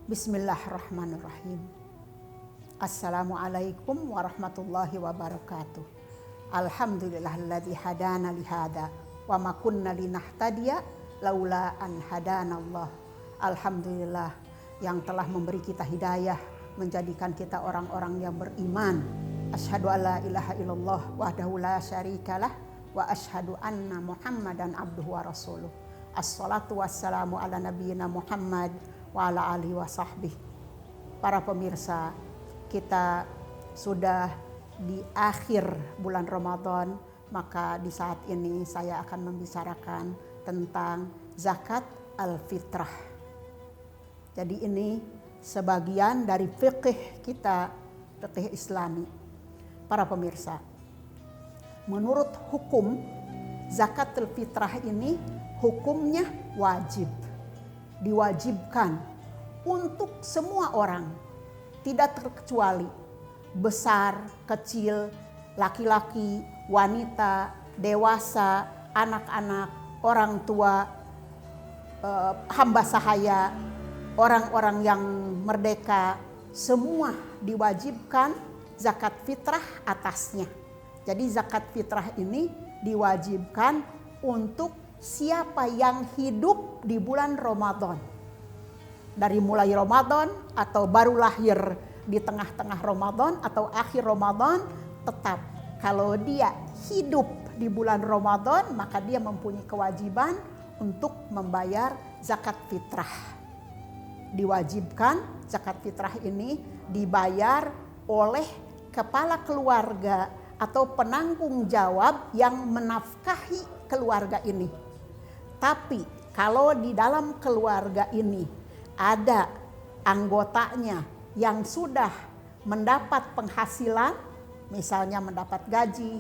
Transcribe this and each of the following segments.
Bismillahirrahmanirrahim. Assalamualaikum warahmatullahi wabarakatuh. Alhamdulillahilladzi hadana lihada wa ma kunna linahtadiya laula an hadanallah. Alhamdulillah yang telah memberi kita hidayah, menjadikan kita orang-orang yang beriman. Asyhadu alla ilaha illallah wahdahu la syarikalah wa asyhadu anna Muhammadan abduhu wa rasuluh. Assalatu wassalamu ala nabiyyina Muhammad wa ala alihi wa sahbihi. Para pemirsa, kita sudah di akhir bulan Ramadan, maka di saat ini saya akan membicarakan tentang zakat al-fitrah. Jadi ini sebagian dari fikih kita, fikih Islami. Para pemirsa, menurut hukum zakat al-fitrah ini hukumnya wajib, diwajibkan untuk semua orang, tidak terkecuali besar, kecil, laki-laki, wanita, dewasa, anak-anak, orang tua, hamba sahaya, orang-orang yang merdeka, semua diwajibkan zakat fitrah atasnya. Jadi zakat fitrah ini diwajibkan untuk siapa yang hidup di bulan Ramadan. Dari mulai Ramadan atau baru lahir di tengah-tengah Ramadan atau akhir Ramadan, tetap kalau dia hidup di bulan Ramadan maka dia mempunyai kewajiban untuk membayar zakat fitrah. Diwajibkan zakat fitrah ini dibayar oleh kepala keluarga atau penanggung jawab yang menafkahi keluarga ini. Tapi kalau di dalam keluarga ini ada anggotanya yang sudah mendapat penghasilan, misalnya mendapat gaji,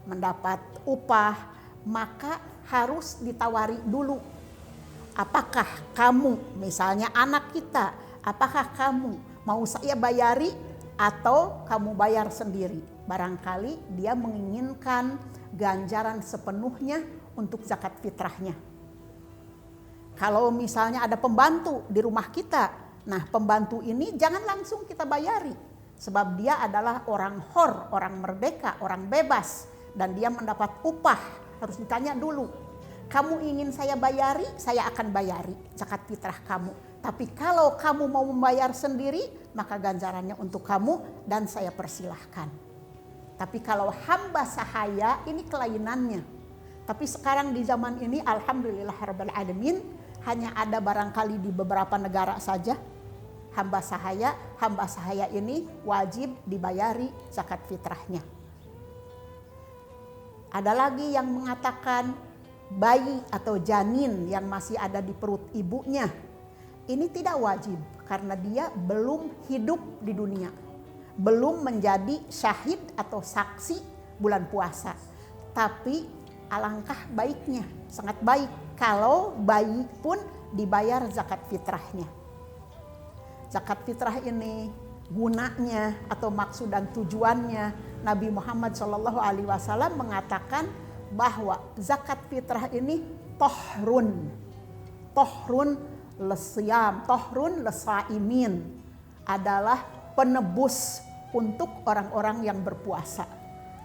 mendapat upah, maka harus ditawari dulu. Apakah kamu, misalnya anak kita, apakah kamu mau saya bayari atau kamu bayar sendiri? Barangkali dia menginginkan ganjaran sepenuhnya untuk zakat fitrahnya. Kalau misalnya ada pembantu di rumah kita, nah pembantu ini jangan langsung kita bayari. Sebab dia adalah orang hor, orang merdeka, orang bebas. Dan dia mendapat upah, harus ditanya dulu. Kamu ingin saya bayari, saya akan bayari zakat fitrah kamu. Tapi kalau kamu mau membayar sendiri, maka ganjarannya untuk kamu dan saya persilahkan. Tapi kalau hamba sahaya, ini kelainannya. Tapi sekarang di zaman ini alhamdulillahirabbil alamin hanya ada barangkali di beberapa negara saja hamba sahaya ini wajib dibayari zakat fitrahnya. Ada lagi yang mengatakan bayi atau janin yang masih ada di perut ibunya ini tidak wajib karena dia belum hidup di dunia, belum menjadi syahid atau saksi bulan puasa. Tapi alangkah baiknya, sangat baik kalau bayi pun dibayar zakat fitrahnya. Zakat fitrah ini gunanya atau maksud dan tujuannya, Nabi Muhammad SAW mengatakan bahwa zakat fitrah ini tohrun lesiyam, tohrun lesaimin, adalah penebus untuk orang-orang yang berpuasa.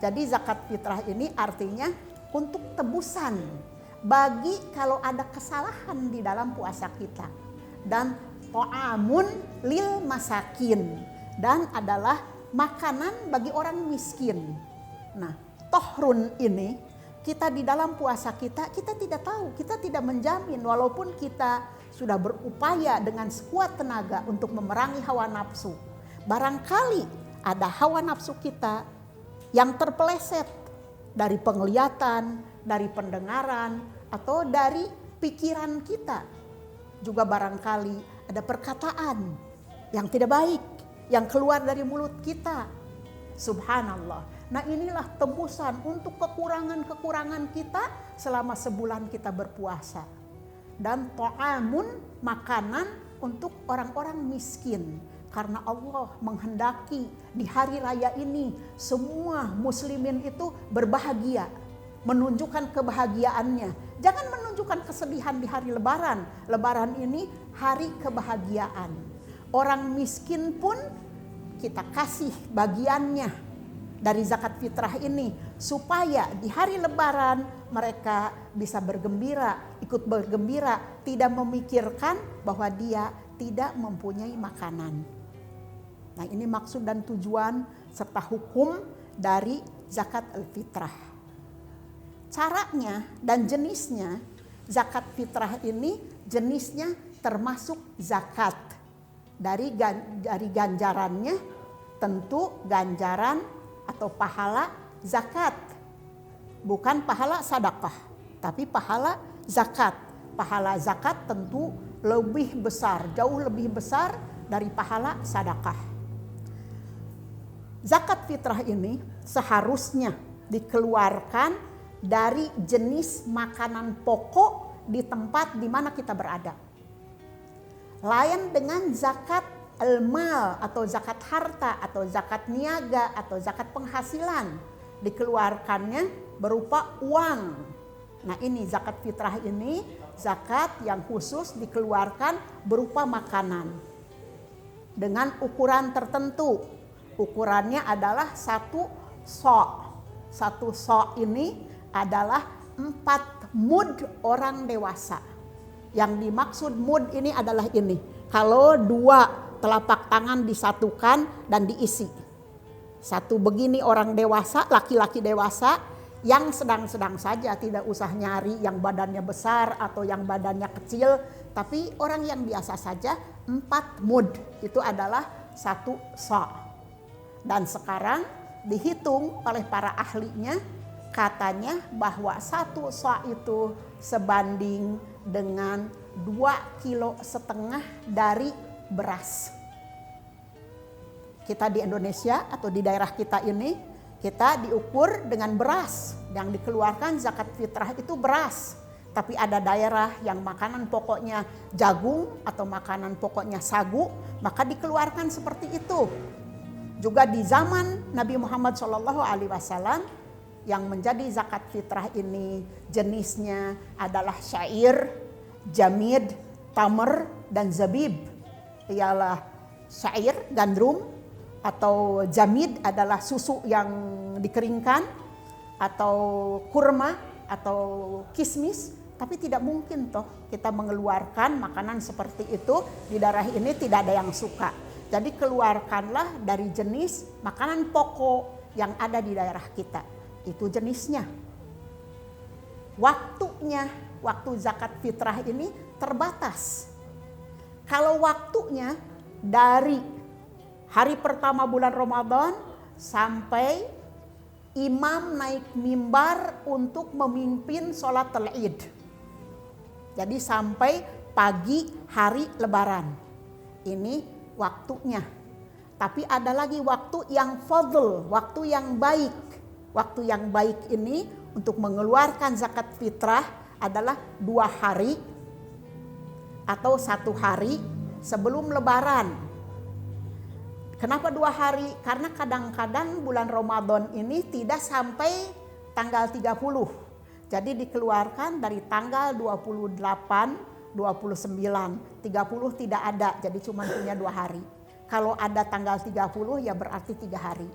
Jadi zakat fitrah ini artinya untuk tebusan bagi kalau ada kesalahan di dalam puasa kita. Dan ta'amun lil masakin, dan adalah makanan bagi orang miskin. Nah, tohrun ini kita di dalam puasa kita tidak tahu, kita tidak menjamin walaupun kita sudah berupaya dengan sekuat tenaga untuk memerangi hawa nafsu. Barangkali ada hawa nafsu kita yang terpeleset dari penglihatan, dari pendengaran, atau dari pikiran kita. Juga barangkali ada perkataan yang tidak baik yang keluar dari mulut kita. Subhanallah. Nah inilah tebusan untuk kekurangan-kekurangan kita selama sebulan kita berpuasa. Dan ta'amun, makanan untuk orang-orang miskin. Karena Allah menghendaki di hari raya ini semua muslimin itu berbahagia, menunjukkan kebahagiaannya. Jangan menunjukkan kesedihan di hari Lebaran. Lebaran ini hari kebahagiaan. Orang miskin pun kita kasih bagiannya dari zakat fitrah ini, supaya di hari Lebaran mereka bisa bergembira, ikut bergembira, tidak memikirkan bahwa dia tidak mempunyai makanan. Nah, ini maksud dan tujuan serta hukum dari zakat al-fitrah. Caranya dan jenisnya, zakat fitrah ini jenisnya termasuk zakat. Dari ganjarannya tentu ganjaran atau pahala zakat. Bukan pahala sedekah, tapi pahala zakat. Pahala zakat tentu lebih besar, jauh lebih besar dari pahala sedekah. Zakat fitrah ini seharusnya dikeluarkan dari jenis makanan pokok di tempat di mana kita berada. Lain dengan zakat al-mal atau zakat harta atau zakat niaga atau zakat penghasilan, dikeluarkannya berupa uang. Nah, ini zakat fitrah ini zakat yang khusus dikeluarkan berupa makanan dengan ukuran tertentu. Ukurannya adalah 1 so'. 1 so' ini adalah 4 mud orang dewasa. Yang dimaksud mud ini adalah ini. Kalau 2 telapak tangan disatukan dan diisi. 1 begini orang dewasa, laki-laki dewasa yang sedang-sedang saja, tidak usah nyari yang badannya besar atau yang badannya kecil, tapi orang yang biasa saja 4 mud itu adalah 1 so'. Dan sekarang dihitung oleh para ahlinya, katanya bahwa 1 so' itu sebanding dengan 2,5 kilo dari beras. Kita di Indonesia atau di daerah kita ini, kita diukur dengan beras. Yang dikeluarkan zakat fitrah itu beras. Tapi ada daerah yang makanan pokoknya jagung atau makanan pokoknya sagu, maka dikeluarkan seperti itu. Juga di zaman Nabi Muhammad SAW, yang menjadi zakat fitrah ini jenisnya adalah syair, jamid, tamr, dan zabib. Ialah syair, gandum, atau jamid adalah susu yang dikeringkan, atau kurma, atau kismis. Tapi tidak mungkin toh kita mengeluarkan makanan seperti itu, di daerah ini tidak ada yang suka. Jadi keluarkanlah dari jenis makanan pokok yang ada di daerah kita. Itu jenisnya. Waktu zakat fitrah ini terbatas. Kalau waktunya dari hari pertama bulan Ramadan sampai imam naik mimbar untuk memimpin sholat Id. Jadi sampai pagi hari Lebaran. Ini waktunya. Tapi ada lagi waktu yang fadl, waktu yang baik. Waktu yang baik ini untuk mengeluarkan zakat fitrah adalah 2 hari atau 1 hari sebelum Lebaran. Kenapa 2 hari? Karena kadang-kadang bulan Ramadan ini tidak sampai tanggal 30. Jadi dikeluarkan dari tanggal 28, 29, 30 tidak ada. Jadi cuma punya 2 hari. Kalau ada tanggal 30 ya berarti 3 hari.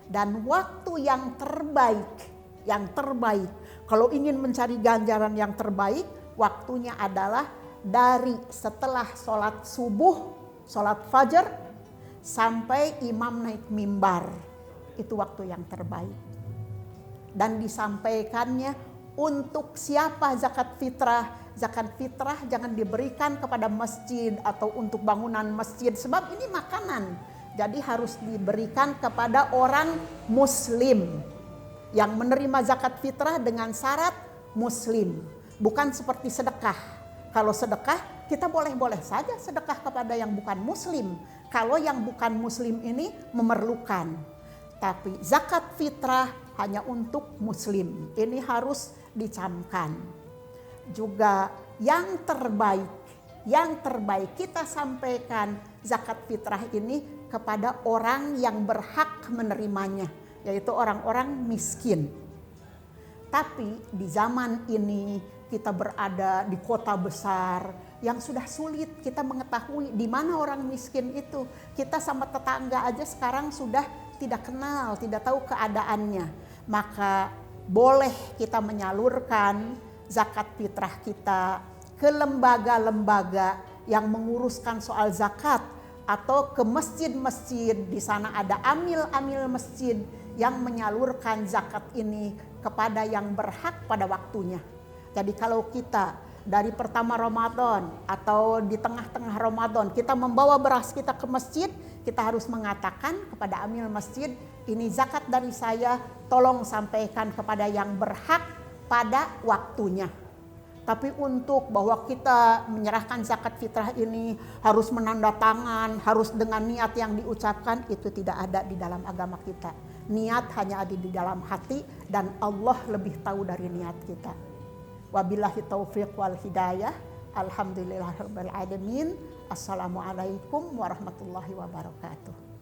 Dan waktu yang terbaik, kalau ingin mencari ganjaran yang terbaik, waktunya adalah dari setelah sholat subuh, sholat fajar, sampai imam naik mimbar. Itu waktu yang terbaik. Dan disampaikannya untuk siapa zakat fitrah. Zakat fitrah jangan diberikan kepada masjid atau untuk bangunan masjid, sebab ini makanan. Jadi harus diberikan kepada orang muslim yang menerima zakat fitrah dengan syarat muslim. Bukan seperti sedekah. Kalau sedekah kita boleh-boleh saja sedekah kepada yang bukan muslim. Kalau yang bukan muslim ini memerlukan. Tapi zakat fitrah hanya untuk muslim. Ini harus dicamkan. Juga yang terbaik kita sampaikan zakat fitrah ini kepada orang yang berhak menerimanya, yaitu orang-orang miskin. Tapi di zaman ini kita berada di kota besar yang sudah sulit kita mengetahui di mana orang miskin itu. Kita sama tetangga aja sekarang sudah tidak kenal, tidak tahu keadaannya. Maka boleh kita menyalurkan zakat fitrah kita ke lembaga-lembaga yang menguruskan soal zakat, atau ke masjid-masjid. Di sana ada amil-amil masjid yang menyalurkan zakat ini kepada yang berhak pada waktunya. Jadi kalau kita dari pertama Ramadan atau di tengah-tengah Ramadan kita membawa beras kita ke masjid, kita harus mengatakan kepada amil masjid, ini zakat dari saya, tolong sampaikan kepada yang berhak pada waktunya. Tapi untuk bahwa kita menyerahkan zakat fitrah ini harus menandatangan, harus dengan niat yang diucapkan, itu tidak ada di dalam agama kita. Niat hanya ada di dalam hati dan Allah lebih tahu dari niat kita. Wabillahi taufiq wal hidayah. Alhamdulillahirabbil alamin. Assalamualaikum warahmatullahi wabarakatuh.